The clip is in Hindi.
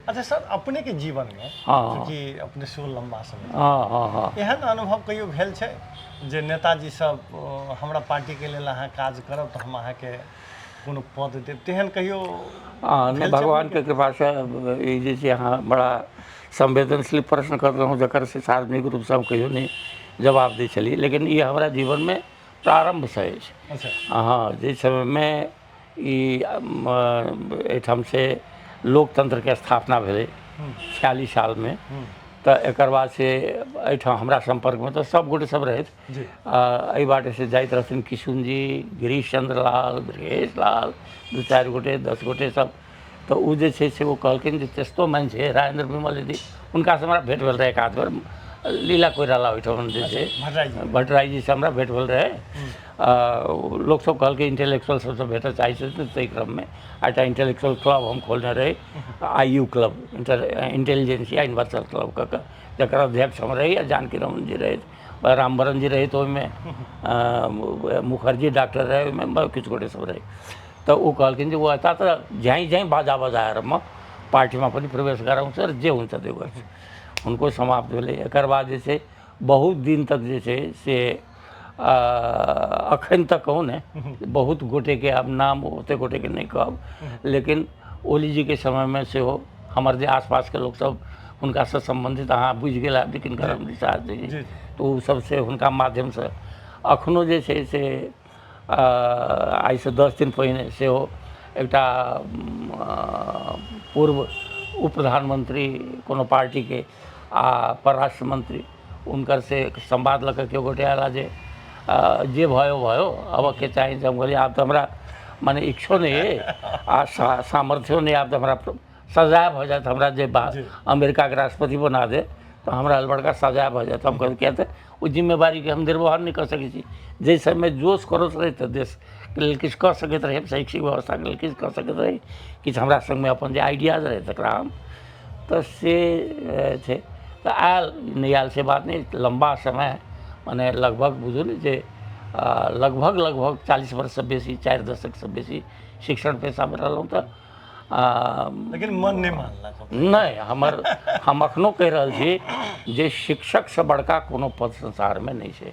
अच्छा सर, अपने के जीवन में हाँ क्योंकि अपने सेहो लंबा समय हाँ हाँ हाँ एहन अनुभव कहियो भेल छै जे नेताजी सब हमरा पार्टी के लेल अहाँ काज करब तो हम अहाँ के कोनो पद देब, तेहन कहियो हाँ भेल छै भगवान अपने के कृपा से ई जे छै अहाँ बड़ा संवेदनशील प्रश्न कर रहे जकर से सार्वजनिक रूप से हम कहियो नहीं जवाब दै छलिए, लेकिन ये हमारा जीवन में प्रारंभ से अछि। अच्छा हाँ जाहि समय में ई एहिठाम से लोकतंत्र के स्थापना भेलै 46 साल में, तो एक बाद से एहिठाम हमरा संपर्क में तो सब गोटे सब रहथि। जी एहि बाटे से जाइत रहथिन किशुन जी, गिरीश चंद्र लाल, ब्रजेश लाल, 2-4 गोटे 10 गोटे सब। तो ओ जे छै से वो कहलखिन जे तेस्तो मन छै राजेंद्र विमल यदि हुनका से हमरा भेट भेल रहे एक आध बेर, लीला कोइराला ओहिठाम जे छै भट्टराई जी से हमरा भेट भेल रहे। लोग सब कहलकै इंटेलेक्चुअल सबसे भेटऽ चाहै छथिन, ताहि क्रम में एकटा इंटेलेक्चुअल क्लब हम खोलने रही, IU club, intelligentsia universal club कऽ कऽ, जकर अध्यक्ष हम रही, जानकी रमन जी रहे, रामबरन जी रहे, तो ओहिमे मुखर्जी डॉक्टर रहे, ओहिमे किछु गोटे सब रहे। तो वो कहलखिन जे वो अता तो झ्याई झ्याई बाजा बजाएर म पार्टी में पनि प्रवेश गराउँ सर, जे हुन्छ त्यो गर्छु। उनको समाप्त भेलै। एकर बाद जे छै बहुत दिन तक जे छै से अखन तक कहूँ ने बहुत गोटे के अब नाम ओते गोटे के नहीं कहब, लेकिन ओली जी के समय में से हो हमर जे आसपास के लोग सब हुनका से संबंधित अहाँ बुझि गेल आब लेकिन करम प्रसाद जी, तो ओ सबसे हुनका माध्यम से अखनो जे छै से आई से 10 दिन पहिने से हो एकटा पूर्व उप प्रधानमंत्री कोनो पार्टी के आ परराष्ट्र मंत्री उनकर से संवाद लऽ कऽ केओ गोटे आला जे भयो भयो अब के चाहिए। हम कहलिए आब तो हमरा माने इच्छो नहीं है आ सामर्थ्यो नहीं, आब तो हमरा सजाए भऽ जायत, हमरा जे अमेरिका के राष्ट्रपति बना दे तो हमरा बड़का सजाए भऽ जायत। हम कहलिए किया तऽ ओ जिम्मेवारी के हम निर्वहन नहीं कर सकै छी। जाहि समय जोश खरोश रही तो देश के लेल किछु कऽ सकैत रही, शैक्षिक व्यवस्था के लेल किछु कऽ सकैत रही, किछु हमरा संग में अपन जे आइडियाज रहे तकरा हम तो से छै। तो आयल नहीं आयल से बात नहीं, लंबा समय माने लगभग बुझू ने जे लगभग 40 वर्ष से बेसी, 4 दशक से बेसी शिक्षण पेशा में रहलहुँ। तो लेकिन मन नहीं मानला नहीं हम अखनो कहि रहल छी जे शिक्षक से बड़का कोनो पद संसार में नहीं छै।